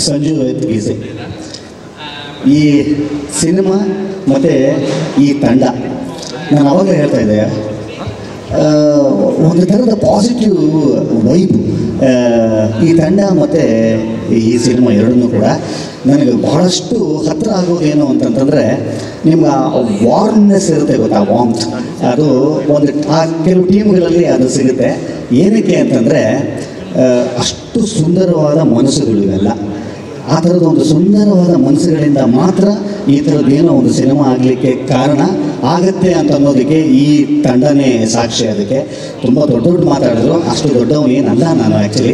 ಸಂಜು ಗೀತೆ. ಈ ಸಿನಿಮಾ ಮತ್ತು ಈ ತಂಡ, ನಾನು ಅವಾಗಲೇ ಹೇಳ್ತಾ ಇದ್ದೆ, ಒಂದು ಥರದ ಪಾಸಿಟಿವ್ ವೈಬ್ ಈ ತಂಡ ಮತ್ತು ಈ ಸಿನಿಮಾ ಎರಡನ್ನೂ ಕೂಡ ನನಗೆ ಬಹಳಷ್ಟು ಹತ್ತಿರ ಆಗೋದೇನು ಅಂತಂತಂದರೆ, ನಿಮ್ಗೆ ಆ ವಾರ್ಮ್ನೆಸ್ ಇರುತ್ತೆ ಗೊತ್ತಾ, ವಾರ್ಮ್ತ್, ಅದು ಒಂದು ಆ ಕೆಲವು ಟೀಮ್ಗಳಲ್ಲಿ ಅದು ಸಿಗುತ್ತೆ. ಏನಕ್ಕೆ ಅಂತಂದರೆ ಅಷ್ಟು ಸುಂದರವಾದ ಮನಸ್ಸುಗಳು ಇವೆಲ್ಲ. ಆ ಥರದ ಒಂದು ಸುಂದರವಾದ ಮನಸ್ಸುಗಳಿಂದ ಮಾತ್ರ ಈ ಥರದ್ದೇನೋ ಒಂದು ಸಿನಿಮಾ ಆಗಲಿಕ್ಕೆ ಕಾರಣ ಆಗತ್ತೆ ಅಂತ ಅನ್ನೋದಕ್ಕೆ ಈ ತಂಡನೇ ಸಾಕ್ಷಿ. ಅದಕ್ಕೆ ತುಂಬ ದೊಡ್ಡ ದೊಡ್ಡ ಮಾತಾಡಿದ್ರು, ಅಷ್ಟು ದೊಡ್ಡವನು ಏನಲ್ಲ ನಾನು. ಆ್ಯಕ್ಚುಲಿ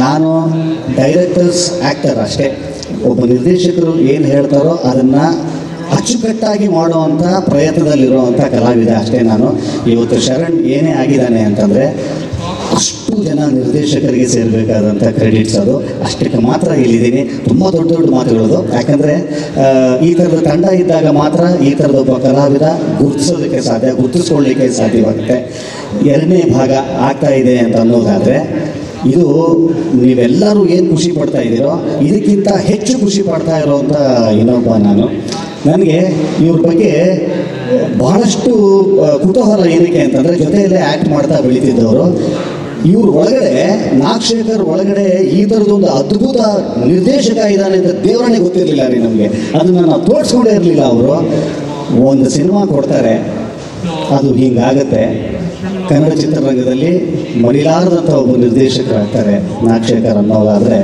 ನಾನು ಡೈರೆಕ್ಟರ್ಸ್ ಆ್ಯಕ್ಟರ್ ಅಷ್ಟೇ. ಒಬ್ಬ ನಿರ್ದೇಶಕರು ಏನು ಹೇಳ್ತಾರೋ ಅದನ್ನು ಅಚ್ಚುಕಟ್ಟಾಗಿ ಮಾಡುವಂಥ ಪ್ರಯತ್ನದಲ್ಲಿರುವಂಥ ಕಲಾವಿದ ಅಷ್ಟೇ ನಾನು. ಇವತ್ತು ಶರಣ್ ಏನೇ ಆಗಿದ್ದಾನೆ ಅಂತಂದರೆ ಅಷ್ಟು ಜನ ನಿರ್ದೇಶಕರಿಗೆ ಸೇರಬೇಕಾದಂಥ ಕ್ರೆಡಿಟ್ಸ್, ಅದು ಅಷ್ಟಕ್ಕೆ ಮಾತ್ರ ಇಲ್ಲಿದ್ದೀನಿ. ತುಂಬ ದೊಡ್ಡ ದೊಡ್ಡ ಮಾತುಗಳದು, ಯಾಕಂದರೆ ಈ ಥರದ ತಂಡ ಇದ್ದಾಗ ಮಾತ್ರ ಈ ಥರದ ಒಬ್ಬ ಕಲಾವಿದ ಗುರುತಿಸ್ಕೊಳ್ಳಿಕ್ಕೆ ಸಾಧ್ಯವಾಗುತ್ತೆ. ಎರಡನೇ ಭಾಗ ಆಗ್ತಾ ಇದೆ ಅಂತ ಅನ್ನೋದಾದರೆ, ಇದು ನೀವೆಲ್ಲರೂ ಏನು ಖುಷಿ ಪಡ್ತಾ ಇದ್ದೀರೋ ಇದಕ್ಕಿಂತ ಹೆಚ್ಚು ಖುಷಿ ಪಡ್ತಾ ಇರೋವಂಥ ಇನ್ನೊಬ್ಬ ನಾನು. ನನಗೆ ಇವ್ರ ಬಗ್ಗೆ ಬಹಳಷ್ಟು ಕುತೂಹಲ. ಏನಕ್ಕೆ ಅಂತಂದರೆ, ಜೊತೆಯಲ್ಲೇ ಆ್ಯಕ್ಟ್ ಮಾಡ್ತಾ ಬೆಳೀತಿದ್ದವರು. ಇವ್ರ ಒಳಗಡೆ ನಾಗಶೇಖರ್ ಒಳಗಡೆ ಈ ಥರದೊಂದು ಅದ್ಭುತ ನಿರ್ದೇಶಕ ಇದ್ದಾನೆ ಅಂತ ದೇವರನ್ನೇ ಗೊತ್ತಿರಲಿಲ್ಲ ರೀ ನಮಗೆ. ಅದನ್ನು ನಾವು ತೋರಿಸ್ಕೊಂಡೇ ಇರಲಿಲ್ಲ. ಅವರು ಒಂದು ಸಿನಿಮಾ ಕೊಡ್ತಾರೆ, ಅದು ಹೀಗಾಗತ್ತೆ. ಕನ್ನಡ ಚಿತ್ರರಂಗದಲ್ಲಿ ಮರಿಲಾರದಂಥ ಒಬ್ಬ ನಿರ್ದೇಶಕರಾಗ್ತಾರೆ ನಾಗಶೇಖರ್ ಅನ್ನೋದಾದರೆ,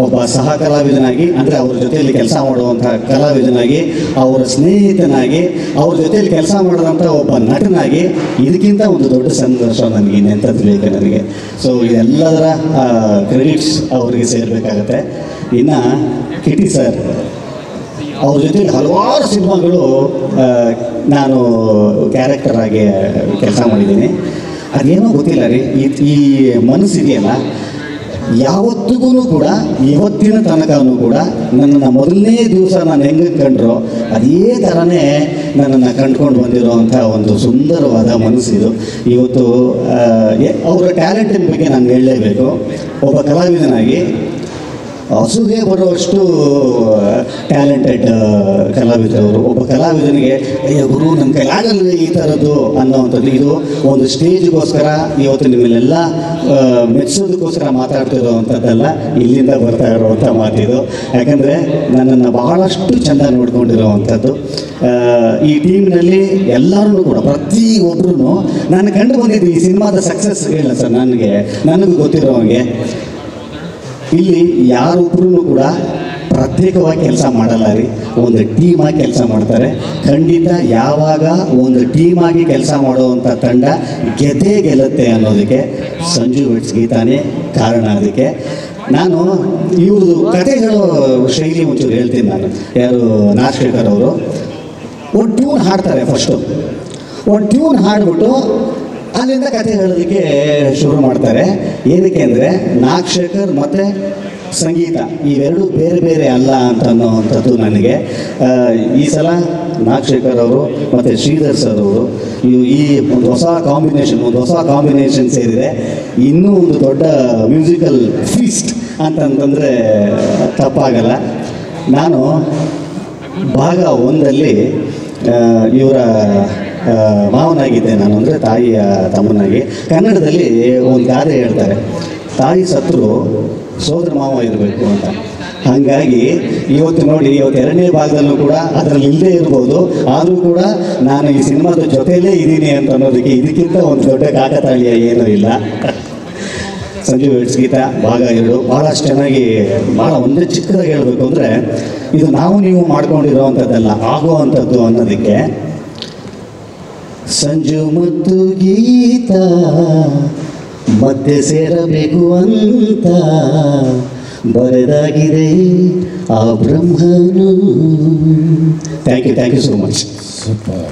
ಒಬ್ಬ ಸಹ ಕಲಾವಿದನಾಗಿ, ಅಂದರೆ ಅವ್ರ ಜೊತೆಯಲ್ಲಿ ಕೆಲಸ ಮಾಡುವಂಥ ಕಲಾವಿದನಾಗಿ, ಅವರ ಸ್ನೇಹಿತನಾಗಿ, ಅವ್ರ ಜೊತೆಯಲ್ಲಿ ಕೆಲಸ ಮಾಡಿದಂಥ ಒಬ್ಬ ನಟನಾಗಿ, ಇದಕ್ಕಿಂತ ಒಂದು ದೊಡ್ಡ ಸಂದರ್ಶ ನನಗೆ ಇನ್ನೆಂಥದ್ದು ಬೇಕು ನನಗೆ. ಸೊ ಇದೆಲ್ಲದರ ಕ್ರೆಡಿಟ್ಸ್ ಅವರಿಗೆ ಸೇರಬೇಕಾಗತ್ತೆ. ಇನ್ನು ಕಿಟಿ ಸರ್, ಅವ್ರ ಜೊತೆಲಿ ಹಲವಾರು ಸಿನಿಮಾಗಳು ನಾನು ಕ್ಯಾರೆಕ್ಟರ್ ಆಗಿ ಕೆಲಸ ಮಾಡಿದ್ದೀನಿ. ಅದೇನೋ ಗೊತ್ತಿಲ್ಲ ರೀ, ಈ ಮನಸ್ಸಿದೆಯಲ್ಲ, ಯಾವತ್ತಿಗೂ ಕೂಡ ಇವತ್ತಿನ ತನಕನೂ ಕೂಡ ನನ್ನನ್ನು ಮೊದಲನೇ ದಿವಸ ನಾನು ಹೆಂಗೆ ಕಂಡ್ರೋ ಅದೇ ಥರನೇ ನನ್ನನ್ನು ಕಂಡುಕೊಂಡು ಬಂದಿರೋವಂಥ ಒಂದು ಸುಂದರವಾದ ಮನಸ್ಸಿದು. ಇವತ್ತು ಅವರ ಟ್ಯಾಲೆಂಟಿನ ಬಗ್ಗೆ ನಾನು ಹೇಳಲೇಬೇಕು. ಒಬ್ಬ ಕಲಾವಿದನಾಗಿ ಅಸೂಹೆ ಬರುವಷ್ಟು ಟ್ಯಾಲೆಂಟೆಡ್ ಕಲಾವಿದರವರು. ಒಬ್ಬ ಕಲಾವಿದನಿಗೆ ಅಯ್ಯೋ ಗುರು ನನ್ನ ಕೈಲಾಗಲ್ಲ ಈ ಥರದ್ದು ಅನ್ನೋವಂಥದ್ದು, ಇದು ಒಂದು ಸ್ಟೇಜ್ಗೋಸ್ಕರ ಇವತ್ತು ನಿಮ್ಮನ್ನೆಲ್ಲ ಮೆಚ್ಚೋದಕ್ಕೋಸ್ಕರ ಮಾತಾಡ್ತಿರೋವಂಥದ್ದಲ್ಲ, ಇಲ್ಲಿಂದ ಬರ್ತಾ ಇರೋವಂಥ ಮಾತಿದು. ಯಾಕಂದರೆ ನನ್ನನ್ನು ಬಹಳಷ್ಟು ಚೆಂದ ನೋಡ್ಕೊಂಡಿರೋವಂಥದ್ದು. ಈ ಟೀಮ್ನಲ್ಲಿ ಎಲ್ಲರೂ ಕೂಡ ಪ್ರತಿಯೊಬ್ಬರೂ ನಾನು ಕಂಡು ಬಂದಿದ್ದು ಈ ಸಿನಿಮಾದ ಸಕ್ಸಸ್ ಇಲ್ಲ ಸರ್. ನನಗೂ ಗೊತ್ತಿರೋ ಹಾಗೆ ಇಲ್ಲಿ ಯಾರೊಬ್ಬರೂ ಕೂಡ ಪ್ರತ್ಯೇಕವಾಗಿ ಕೆಲಸ ಮಾಡಲ್ಲ ರೀ, ಒಂದು ಟೀಮಾಗಿ ಕೆಲಸ ಮಾಡ್ತಾರೆ. ಖಂಡಿತ ಯಾವಾಗ ಒಂದು ಟೀಮಾಗಿ ಕೆಲಸ ಮಾಡುವಂಥ ತಂಡ ಗೆಲ್ಲುತ್ತೆ ಅನ್ನೋದಕ್ಕೆ ಸಂಜು ವೆಟ್ಸ್ ಗೀತಾನೇ ಕಾರಣ. ಅದಕ್ಕೆ ನಾನು ಇವ್ರದ್ದು ಕತೆ ಹೇಳೋ ಶೈಲಿ ಒಂಚೂರು ಹೇಳ್ತೀನಿ ನಾನು. ಯಾರು ನಾಗಶೇಖರ್ ಅವರು ಒಂದು ಟ್ಯೂನ್ ಹಾಡ್ತಾರೆ. ಫಸ್ಟು ಒಂದು ಟ್ಯೂನ್ ಹಾಡ್ಬಿಟ್ಟು ಅಲ್ಲಿಂದ ಕತೆ ಹೇಳೋದಕ್ಕೆ ಶುರು ಮಾಡ್ತಾರೆ. ಏನಕ್ಕೆ ಅಂದರೆ ನಾಗಶೇಖರ್ ಮತ್ತು ಸಂಗೀತ ಇವೆರಡು ಬೇರೆ ಬೇರೆ ಅಲ್ಲ ಅಂತ ಅನ್ನೋವಂಥದ್ದು ನನಗೆ. ಈ ಸಲ ನಾಗಶೇಖರ್ ಅವರು ಮತ್ತು ಶ್ರೀಧರ್ ಸರ್ ಅವರು ಈ ಒಂದು ಹೊಸ ಕಾಂಬಿನೇಷನ್ ಸೇರಿದೆ. ಇನ್ನೂ ಒಂದು ದೊಡ್ಡ ಮ್ಯೂಸಿಕಲ್ ಫೀಸ್ಟ್ ಅಂತಂತಂದರೆ ತಪ್ಪಾಗಲ್ಲ. ನಾನು ಭಾಗ 1ರಲ್ಲಿ ಇವರ ಮಾವನಾಗಿದ್ದೆ ನಾನು, ಅಂದರೆ ತಾಯಿಯ ತಮ್ಮನಾಗಿ. ಕನ್ನಡದಲ್ಲಿ ಒಂದು ಗಾದೆ ಹೇಳ್ತಾರೆ, ತಾಯಿ ಸತ್ರು ಸೋದರ ಮಾವ ಇರಬೇಕು ಅಂತ. ಹಾಗಾಗಿ ಇವತ್ತು ನೋಡಿ, ಇವತ್ತು 2ನೇ ಭಾಗದಲ್ಲೂ ಕೂಡ ಅದರಲ್ಲಿ ಇಲ್ಲದೇ ಇರ್ಬೋದು, ಆದರೂ ಕೂಡ ನಾನು ಈ ಸಿನಿಮಾದ ಜೊತೆಯಲ್ಲೇ ಇದ್ದೀನಿ ಅಂತ ಅನ್ನೋದಕ್ಕೆ ಇದಕ್ಕಿಂತ ಒಂದು ದೊಡ್ಡ ಕಾಕತಾಳೀಯ ಏನೂ ಇಲ್ಲ. ಸಂಜು ವೆಟ್ಸ್ ಗೀತಾ ಭಾಗ 2 ಭಾಳಷ್ಟು ಚೆನ್ನಾಗಿ, ಭಾಳ ಒಂದೇ ಚಿಕ್ಕದಾಗಿ ಹೇಳಬೇಕು ಅಂದರೆ, ಇದು ನಾವು ನೀವು ಮಾಡ್ಕೊಂಡಿರೋವಂಥದ್ದಲ್ಲ, ಆಗುವಂಥದ್ದು ಅನ್ನೋದಕ್ಕೆ ಸಂಜು ಮತ್ತು ಗೀತಾ ಮತ್ತೆ ಸೇರಬೇಕು ಅಂತ ಬರೆದಾಗಿದೆ ಆ ಬ್ರಹ್ಮನು. Thank you so much. Super.